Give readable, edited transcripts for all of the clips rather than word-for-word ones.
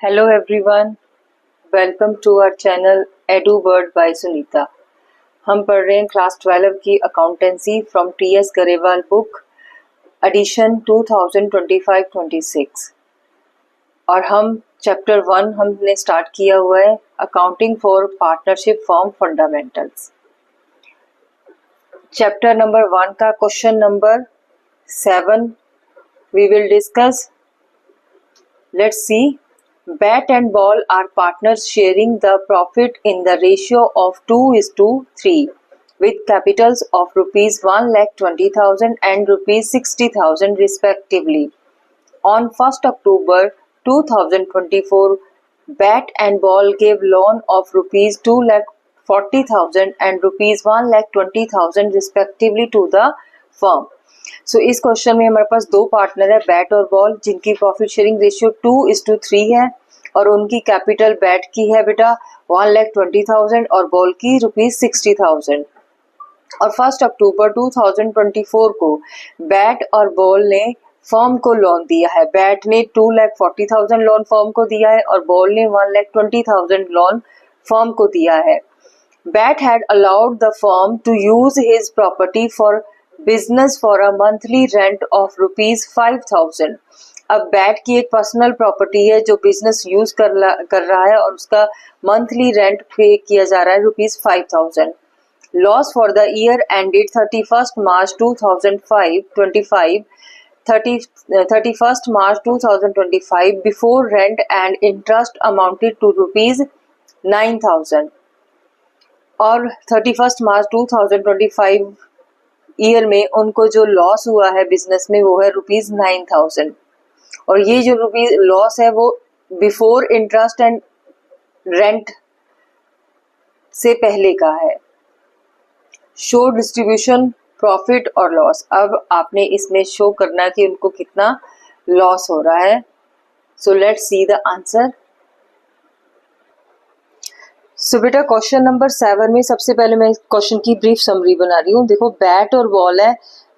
Hello everyone, welcome to our channel EduBird by Sunita. हम पढ़ रहे हैं क्लास 12 की accountancy from T S. Grewal book edition 2025-26 और हम चैप्टर 1 हमने स्टार्ट किया हुआ है accounting for partnership firm fundamentals. Chapter number 1 का question number 7 we will discuss. Let's see. Bat and ball are partners sharing the profit in the ratio of 2:3 with capitals of rupees 1,20,000 and rupees 60,000 respectively. On 1st October 2024, Bat and ball gave loan of rupees 2,40,000 and rupees 1,20,000 respectively to the firm. सो इस question में हमारे पास दो partner है bat और ball, जिनकी profit sharing ratio 2:3 है और उनकी कैपिटल बैट की है बेटा 1,20,000 और बॉल की ₹60,000। और 1 अक्टूबर 2024 को बैट और बॉल ने फर्म को लोन दिया है। बैट ने 2,40,000 लोन फर्म को दिया है और बॉल ने 1,20,000 लोन फर्म को दिया है। Bat had allowed the firm to use his property for business for a monthly rent of ₹5,000। अब बैट की एक पर्सनल प्रॉपर्टी है जो बिजनेस यूज कर रहा है और उसका मंथली रेंट पे किया जा रहा है ₹5,000। Loss for the year ended 31st March 2025 31st March 2025 before rent and interest amounted to ₹9,000 और 31st March 2025 ईयर में उनको जो लॉस हुआ है बिजनेस में वो है ₹9,000 और ये जो लॉस है वो बिफोर इंटरेस्ट एंड रेंट से पहले का है। शो डिस्ट्रीब्यूशन प्रॉफिट और लॉस। अब आपने इसमें शो करना कि उनको कितना लॉस हो रहा है। So let's see the answer. So बेटा क्वेश्चन नंबर 7 में सबसे पहले मैं क्वेश्चन की ब्रीफ समरी बना रही हूँ। देखो बैट और बॉल है,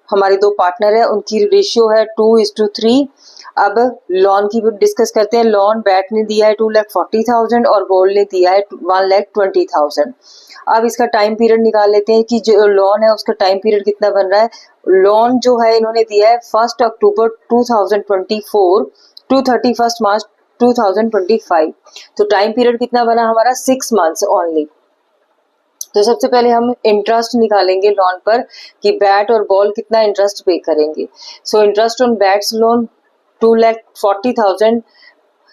हमारे दो पार्टनर है, उनकी रेशियो है 2:3। अब लोन की डिस्कस करते हैं। लोन बैट ने दिया है 2,40,000 और बॉल ने दिया है 1,20,000। अब इसका टाइम पीरियड निकाल लेते हैं कि जो लोन है उसका टाइम पीरियड कितना बन रहा है। लोन जो है इन्होंने दिया है 1 अक्टूबर 2024 टू 31st March 2025। तो टाइम पीरियड कितना बना हमारा 6 months ओनली। तो सबसे पहले हम इंटरेस्ट निकालेंगे लोन पर कि बैट और बॉल कितना इंटरेस्ट पे करेंगे। So interest on bats loan 2,40,000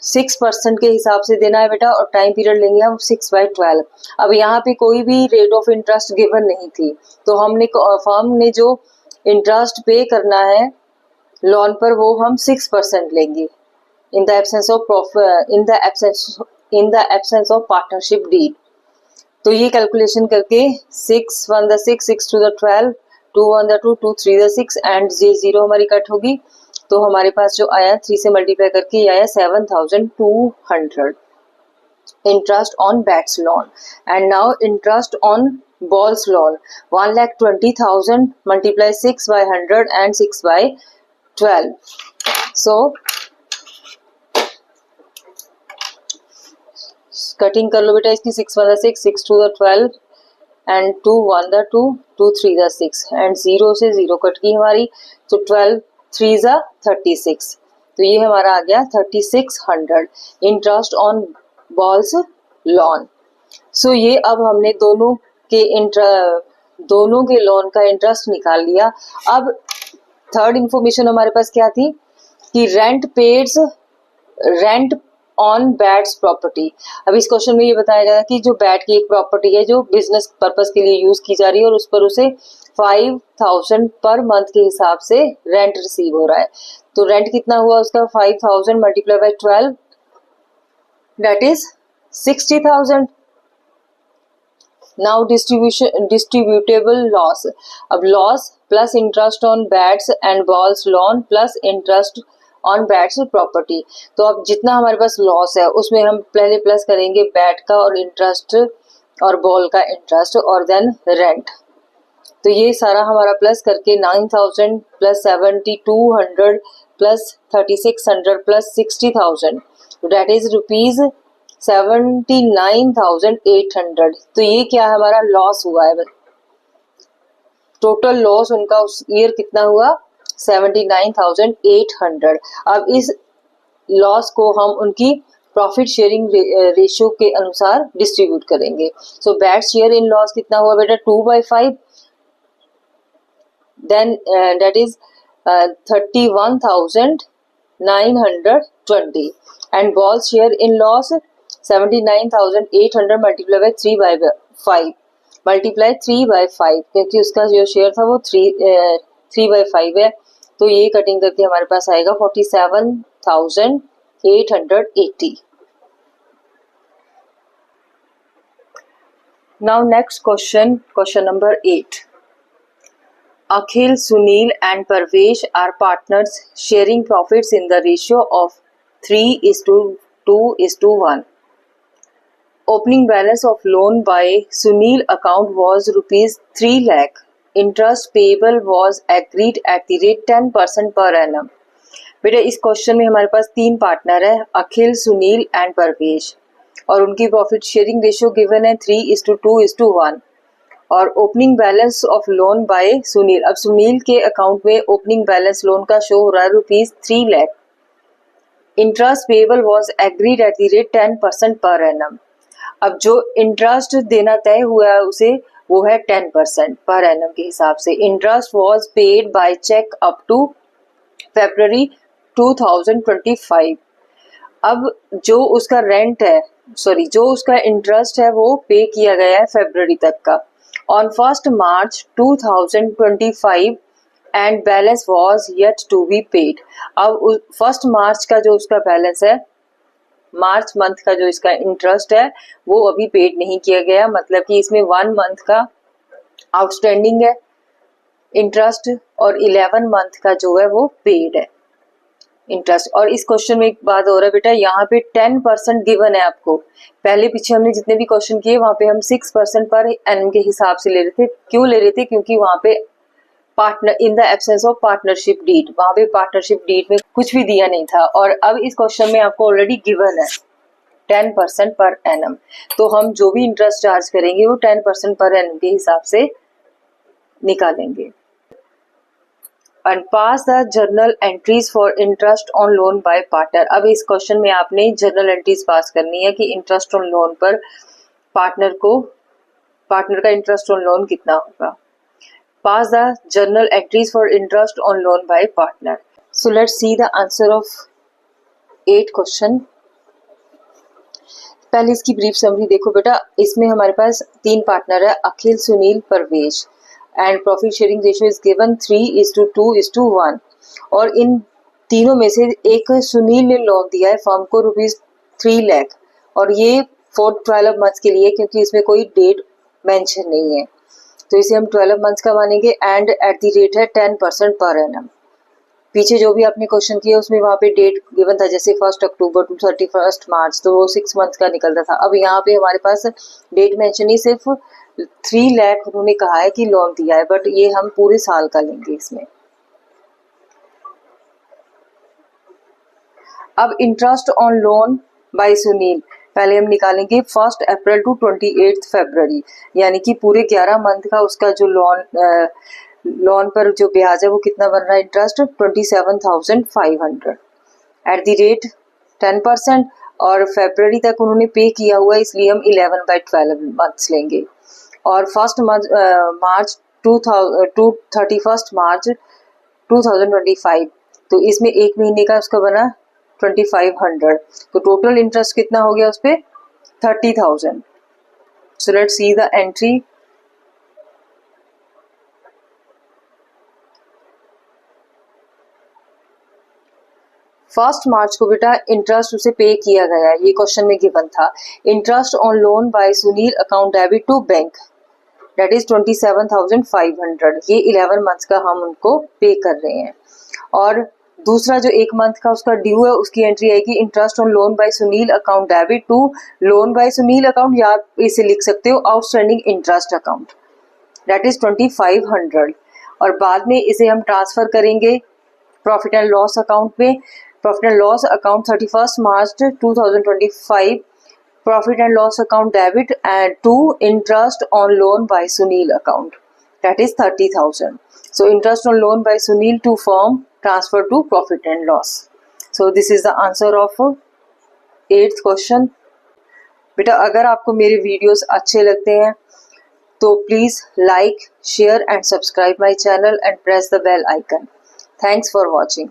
6% के हिसाब से देना है बेटा और टाइम पीरियड लेंगे हम 6/12। अब यहाँ पे कोई भी रेट ऑफ इंटरेस्ट गिवन नहीं थी, तो हमने फर्म ने जो इंटरेस्ट पे करना है लोन पर वो हम 6% लेंगे in the absence of partnership deed। तो ये कैलकुलेशन करके 6 1 the 6 6 to the 12 2 1 the 2 2 3 the 6 and ये 0 हमारी कट होगी। तो हमारे पास जो आया 3 से मल्टीप्लाई करके ये आया 7,200 interest on bats loan. And now interest on balls loan 1,20,000 multiply 6/100 and 6/12। So cutting कर लो बेटा इसकी। 6 1 the 6 6 2 the 12 and 2 1 the 2 2 3 the 6 and 0 से 0 कट गई हमारी। तो 12 3 the 36। तो ये हमारा आ गया 3,600 इंटरेस्ट ऑन बॉल्स लोन। सो ये अब हमने दोनों के लोन का इंटरेस्ट निकाल लिया। अब थर्ड इंफॉर्मेशन हमारे पास क्या थी कि रेंट ऑन बैट्स प्रॉपर्टी। अब इस क्वेश्चन में ये बताया गया कि जो बैट की एक प्रॉपर्टी है जो बिजनेस पर्पस के लिए यूज की जा रही है और उस पर उसे 5,000 पर मंथ के हिसाब से रेंट रिसीव हो रहा है। तो रेंट कितना हुआ उसका 5,000 multiply by 12 that is 60,000। Now distributable loss. अब loss plus interest on bats and balls loan plus interest on bats property. तो अब जितना हमारे पास लॉस है उसमें हम पहले प्लस करेंगे बैट का और इंटरेस्ट और बॉल का इंटरेस्ट और देन रेंट। तो ये सारा हमारा प्लस करके 9,000 plus 7,200 plus 3,600 plus 60,000 that is ₹79,800। तो ये क्या है, हमारा लॉस हुआ है। टोटल लॉस उनका उस ईयर कितना हुआ, 79,800। अब इस लॉस को हम उनकी प्रॉफिट शेयरिंग रेशियो के अनुसार डिस्ट्रीब्यूट करेंगे। So Bat share in loss कितना हुआ बेटा, 2/5, then that is 31,920 and ball share in loss 79,800 multiply by 3/5 multiply 3/5, क्योंकि उसका जो शेयर था वो 3/5 है। तो ये कटिंग करके हमारे पास आएगा 47,880। Now next question, question number 8। Akhil, Sunil and Parvesh are partners sharing profits in the ratio of 3:2:1. Opening balance of loan by Sunil account was rupees 3 lakh. Interest payable was agreed at the rate 10% per annum. बेटा इस question में हमारे पास 3 partner है, Akhil, Sunil and परवेश, और उनकी profit sharing ratio given है 3:2:1 और opening balance of loan by Sunil. अब सुनील के अकाउंट में ओपनिंग बैलेंस लोन का शो हो रहा है rupees 3 lakh. Interest payable was agreed at the rate 10% per annum. अब जो इंटरेस्ट देना तय हुआ है उसे वो है 10% पर एनम के हिसाब से। Interest was paid by cheque up to February 2025। अब जो उसका रेंट है, जो उसका इंटरेस्ट है वो पे किया गया है फरवरी तक का। On 1 March 2025 and balance was yet to be paid. अब 1 March का जो उसका बैलेंस है, मार्च मंथ का जो इसका इंटरेस्ट है वो अभी पेड नहीं किया गया, मतलब कि इसमें 1 मंथ का आउटस्टैंडिंग है इंटरेस्ट और 11 मंथ का जो है वो पेड है इंटरेस्ट। और इस क्वेश्चन में एक बात हो रहा है बेटा, यहाँ पे 10% गिवन है आपको। पहले पीछे हमने जितने भी क्वेश्चन किए वहां पे हम 6% पर एनम के हिसाब से ले रहे थे। क्यों ले रहे थे, क्योंकि वहां पे partner in the absence of partnership deed, वहां पे पार्टनरशिप डीड में कुछ भी दिया नहीं था। और अब इस क्वेश्चन में आपको ऑलरेडी गिवन है 10% पर एनम, तो हम जो भी इंटरेस्ट चार्ज करेंगे वो 10% पर एनम के हिसाब से निकालेंगे। And pass the journal entries for interest on loan by partner. अब इस क्वेश्चन में आपने जर्नल एंट्रीज पास करनी है कि इंटरेस्ट ऑन लोन पर पार्टनर का इंटरेस्ट ऑन लोन कितना होगा। Pass the journal entries for interest on loan by partner. So let's see the answer of 8 question. पहले इसकी ब्रीफ समरी देखो बेटा, इसमें हमारे पास 3 पार्टनर है, Akhil, Sunil, Parvesh, and profit sharing ratio is given 3:2:1। और इन तीनों में से एक सुनील ने लोन दिया है फर्म को रुपीज 3 लाख, और ये फॉर 12 मंथ्स के लिए, क्योंकि इसमें कोई डेट मेंशन नहीं है तो इसे हम 12 मंथ्स का मानेंगे। एंड एट द रेट है 10% पर एनम। पीछे जो भी आपने क्वेश्चन किया उसमें वहाँ पे डेट गिवन था, जैसे 1 अक्टूबर टू 31 मार्च, तो वो 6 मंथ्स का निकलता था। अब यहाँ पे हमारे पास डेट मेंशन ही सिर्फ 3 लाख उन्होंने कहा है कि लोन दिया है, बट ये हम पूरे साल का लेंगे इसमें। अब interest on loan by Sunil पहले हम निकालेंगे 1 अप्रैल टू 28 फरवरी, यानी कि पूरे 11 मंथ का उसका जो लोन पर जो ब्याज है वो कितना बन रहा है इंटरेस्ट, 27,500 एट द रेट 10%। और फरवरी तक उन्होंने पे किया हुआ है, इसलिए हम 11/12 मंथ्स लेंगे। और 1 मार्च टू 31 मार्च 2025, तो इसमें एक महीने का उसका बना 2500, तो टोटल इंटरेस्ट कितना हो गया उस पर 30,000। सो let's see the entry. First March को बेटा इंटरेस्ट उसे पे किया गया है, ये क्वेश्चन में गिवन था। Interest on loan by Sunil account debit to bank, that is 27,500। ये 11 मंथ्स का हम उनको पे कर रहे हैं। और दूसरा जो 1 मंथ का उसका ड्यू है उसकी एंट्री आएगी interest on loan by Sunil account debit to loan by Sunil account, या इसे लिख सकते हो outstanding interest account, that is 2500। और बाद में इसे हम ट्रांसफर करेंगे प्रॉफिट एंड लॉस अकाउंट में Profit and loss account 31st March 2025. Profit and loss account debit and to interest on loan by Sunil account, that is 30,000. So interest on loan by Sunil to firm transfer to profit and loss. So this is the answer of 8th question. बेटा अगर आपको मेरे videos अच्छे लगते हैं तो please like, share and subscribe my channel and press the bell icon. Thanks for watching.